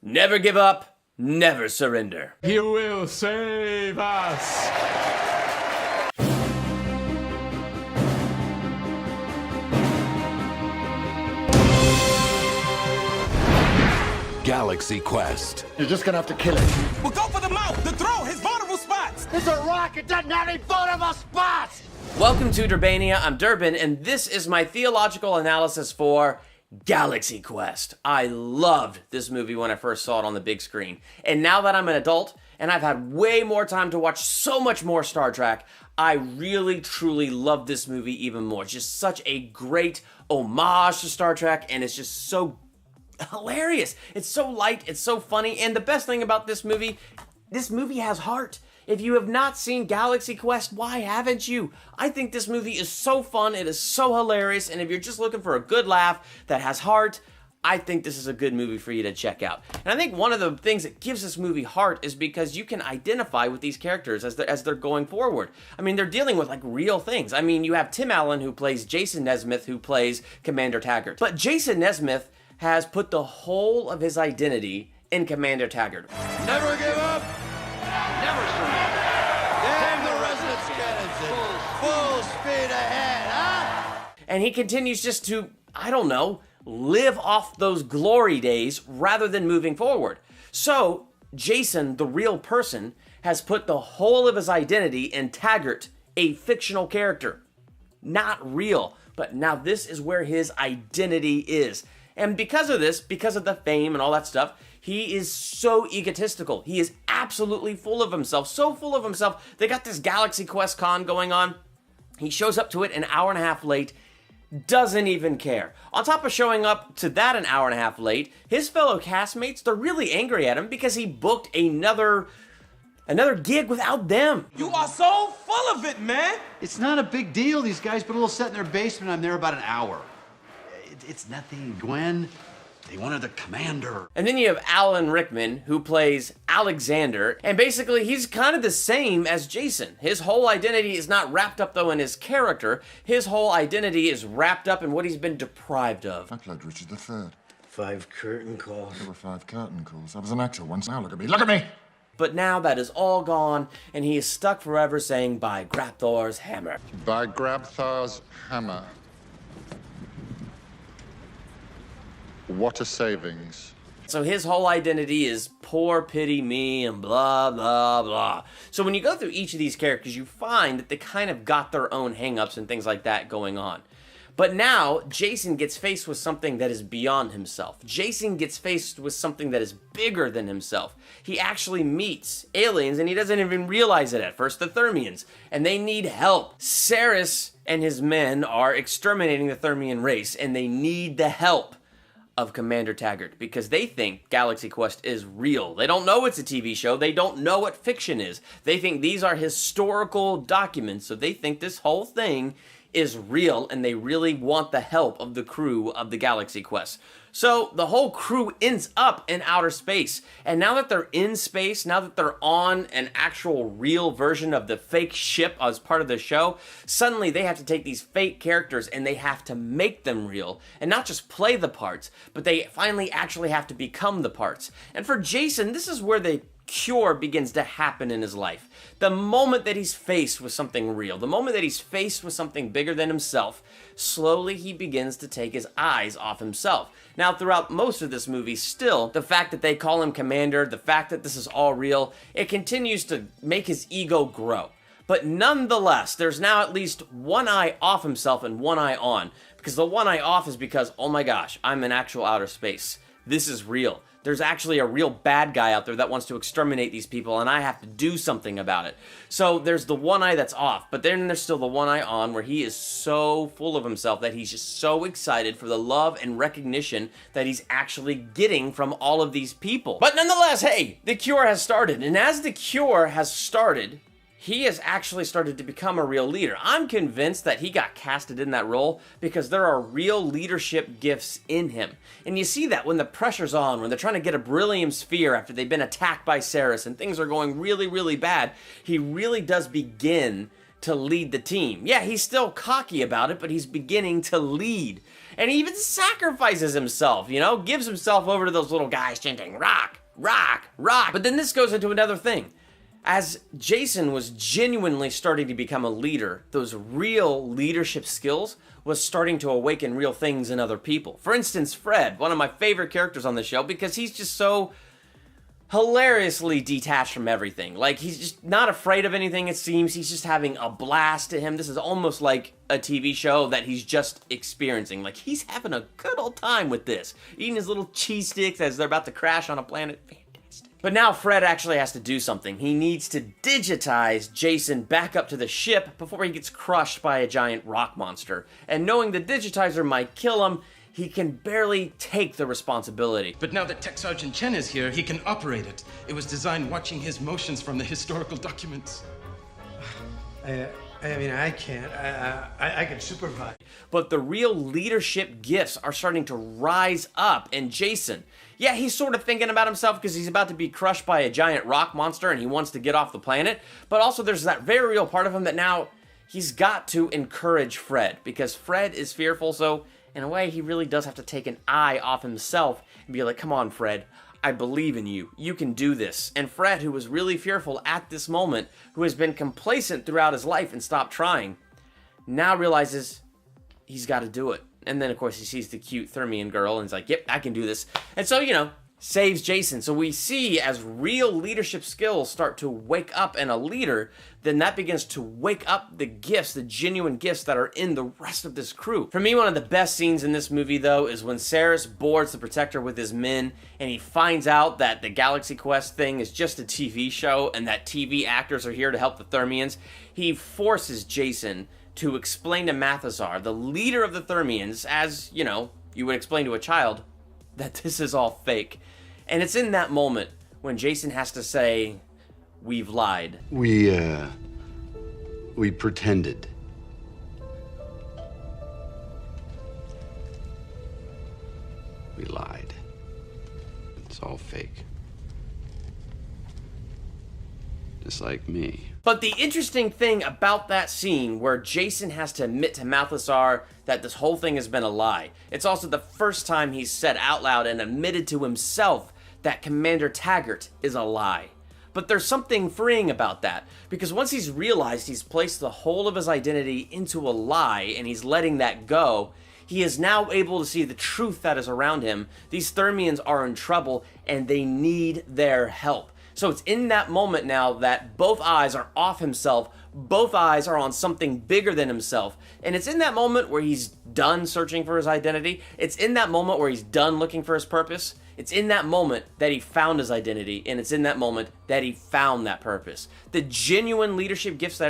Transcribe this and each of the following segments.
Never give up, never surrender. He will save us. Galaxy Quest. You're just gonna have to kill it. We'll go for the mouth, the throat, his vulnerable spots. It's a rock, it doesn't have any vulnerable spots! Welcome to Durbania, I'm Durbin, and this is my theological analysis for Galaxy Quest. I loved this movie when I first saw it on the big screen. And now that I'm an adult, and I've had way more time to watch so much more Star Trek, I really, truly love this movie even more. It's just such a great homage to Star Trek, and it's just so hilarious. It's so light, it's so funny, and the best thing about this movie has heart. If you have not seen Galaxy Quest, why haven't you? I think this movie is so fun, it is so hilarious, and if you're just looking for a good laugh that has heart, I think this is a good movie for you to check out. And I think one of the things that gives this movie heart is because you can identify with these characters as they're going forward. I mean, they're dealing with like real things. I mean, you have Tim Allen who plays Jason Nesmith, who plays Commander Taggart. But Jason Nesmith has put the whole of his identity in Commander Taggart. Never give up! Never surrender! Damn the resonance cannons! Full speed ahead, huh? And he continues just to, I don't know, live off those glory days rather than moving forward. So, Jason, the real person, has put the whole of his identity in Taggart, a fictional character. Not real, but now this is where his identity is. And because of this, because of the fame and all that stuff, he is so egotistical. He is absolutely full of himself, so full of himself. They got this Galaxy Quest con going on. He shows up to it an hour and a half late, doesn't even care. On top of showing up to that an hour and a half late, his fellow castmates, they're really angry at him because he booked another gig without them. You are so full of it, man. It's not a big deal. These guys put a little set in their basement. I'm there about an hour. It's nothing, Gwen. They wanted the commander. And then you have Alan Rickman, who plays Alexander, and basically he's kind of the same as Jason. His whole identity is not wrapped up, though, in his character. His whole identity is wrapped up in what he's been deprived of. I played Richard III. 5 curtain calls. There were 5 curtain calls. I was an actor once. Now look at me. Look at me! But now that is all gone, and he is stuck forever saying, by Grabthar's hammer. By Grabthar's hammer. What a savings. So his whole identity is poor pity me and blah, blah, blah. So when you go through each of these characters, you find that they kind of got their own hang-ups and things like that going on. But now, Jason gets faced with something that is beyond himself. Jason gets faced with something that is bigger than himself. He actually meets aliens, and he doesn't even realize it at first, the Thermians, and they need help. Saris and his men are exterminating the Thermian race, and they need the help of Commander Taggart because they think Galaxy Quest is real. They don't know it's a TV show. They don't know what fiction is. They think these are historical documents, so they think this whole thing is real, and they really want the help of the crew of the Galaxy Quest. So the whole crew ends up in outer space, and now that they're in space, now that they're on an actual real version of the fake ship as part of the show, suddenly they have to take these fake characters and they have to make them real, and not just play the parts, but they finally actually have to become the parts. And for Jason, this is where the cure begins to happen in his life. The moment that he's faced with something real, the moment that he's faced with something bigger than himself, slowly he begins to take his eyes off himself. Now, throughout most of this movie, still, the fact that they call him Commander, the fact that this is all real, it continues to make his ego grow. But nonetheless, there's now at least one eye off himself and one eye on. Because the one eye off is because, oh my gosh, I'm in actual outer space. This is real. There's actually a real bad guy out there that wants to exterminate these people, and I have to do something about it. So there's the one eye that's off, but then there's still the one eye on where he is so full of himself that he's just so excited for the love and recognition that he's actually getting from all of these people. But nonetheless, hey, the cure has started, and as the cure has started, he has actually started to become a real leader. I'm convinced that he got casted in that role because there are real leadership gifts in him. And you see that when the pressure's on, when they're trying to get a beryllium sphere after they've been attacked by Saris and things are going really, really bad, he really does begin to lead the team. Yeah, he's still cocky about it, but he's beginning to lead. And he even sacrifices himself, you know, gives himself over to those little guys chanting, rock, rock, rock. But then this goes into another thing. As Jason was genuinely starting to become a leader, those real leadership skills was starting to awaken real things in other people. For instance, Fred, one of my favorite characters on the show, because he's just so hilariously detached from everything. Like, he's just not afraid of anything, it seems. He's just having a blast to him. This is almost like a TV show that he's just experiencing. Like, he's having a good old time with this. Eating his little cheese sticks as they're about to crash on a planet. Fantastic. But now Fred actually has to do something. He needs to digitize Jason back up to the ship before he gets crushed by a giant rock monster. And knowing the digitizer might kill him, he can barely take the responsibility. But now that Tech Sergeant Chen is here, he can operate it. It was designed watching his motions from the historical documents. I mean, I can't. I can supervise. But the real leadership gifts are starting to rise up in Jason. Yeah, he's sort of thinking about himself because he's about to be crushed by a giant rock monster and he wants to get off the planet. But also there's that very real part of him that now he's got to encourage Fred, because Fred is fearful, so in a way, he really does have to take an eye off himself and be like, come on, Fred, I believe in you. You can do this. And Fred, who was really fearful at this moment, who has been complacent throughout his life and stopped trying, now realizes he's got to do it. And then, of course, he sees the cute Thermian girl and he's like, yep, I can do this. And so, you know, saves Jason. So we see as real leadership skills start to wake up in a leader, then that begins to wake up the gifts, the genuine gifts that are in the rest of this crew. For me, one of the best scenes in this movie, though, is when Ceres boards the Protector with his men and he finds out that the Galaxy Quest thing is just a TV show and that TV actors are here to help the Thermians. He forces Jason to explain to Mathazar, the leader of the Thermians, as, you know, you would explain to a child, that this is all fake. And it's in that moment when Jason has to say, we've lied. We pretended. We lied. It's all fake. Just like me. But the interesting thing about that scene where Jason has to admit to Mathazar that this whole thing has been a lie, it's also the first time he's said out loud and admitted to himself that Commander Taggart is a lie. But there's something freeing about that, because once he's realized he's placed the whole of his identity into a lie and he's letting that go, he is now able to see the truth that is around him. These Thermians are in trouble and they need their help. So it's in that moment now that both eyes are off himself, both eyes are on something bigger than himself, and it's in that moment where he's done searching for his identity, it's in that moment where he's done looking for his purpose, it's in that moment that he found his identity, and it's in that moment that he found that purpose. The genuine leadership gifts that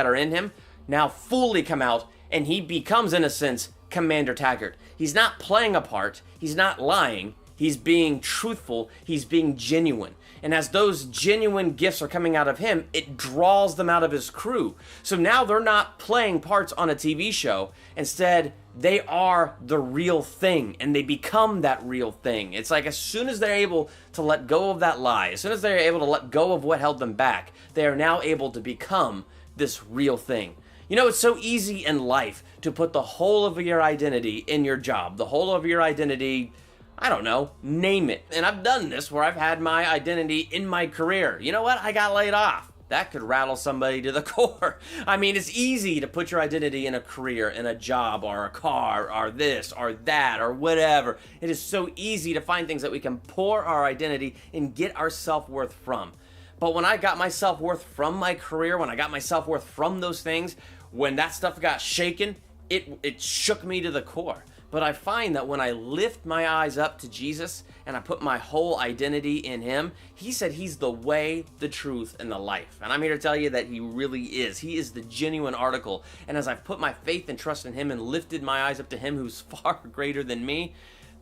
are in him now fully come out, and he becomes, in a sense, Commander Taggart. He's not playing a part, he's not lying, he's being truthful, he's being genuine. And as those genuine gifts are coming out of him, it draws them out of his crew. So now they're not playing parts on a TV show. Instead, they are the real thing, and they become that real thing. It's like as soon as they're able to let go of that lie, as soon as they're able to let go of what held them back, they are now able to become this real thing. You know, it's so easy in life to put the whole of your identity in your job, the whole of your identity, I don't know, name it. And I've done this where I've had my identity in my career. You know what? I got laid off. That could rattle somebody to the core. I mean, it's easy to put your identity in a career, in a job, or a car, or this, or that, or whatever. It is so easy to find things that we can pour our identity and get our self-worth from. But when I got my self-worth from my career, when I got my self-worth from those things, when that stuff got shaken, it shook me to the core. But I find that when I lift my eyes up to Jesus and I put my whole identity in him, he said he's the way, the truth, and the life. And I'm here to tell you that he really is. He is the genuine article. And as I've put my faith and trust in him and lifted my eyes up to him who's far greater than me,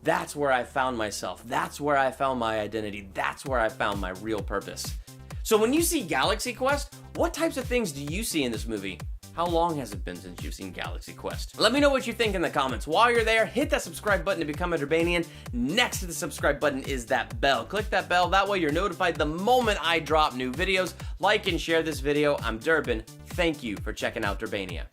that's where I found myself. That's where I found my identity. That's where I found my real purpose. So when you see Galaxy Quest, what types of things do you see in this movie? How long has it been since you've seen Galaxy Quest? Let me know what you think in the comments. While you're there, hit that subscribe button to become a Durbanian. Next to the subscribe button is that bell. Click that bell, that way you're notified the moment I drop new videos. Like and share this video. I'm Durbin. Thank you for checking out Durbania.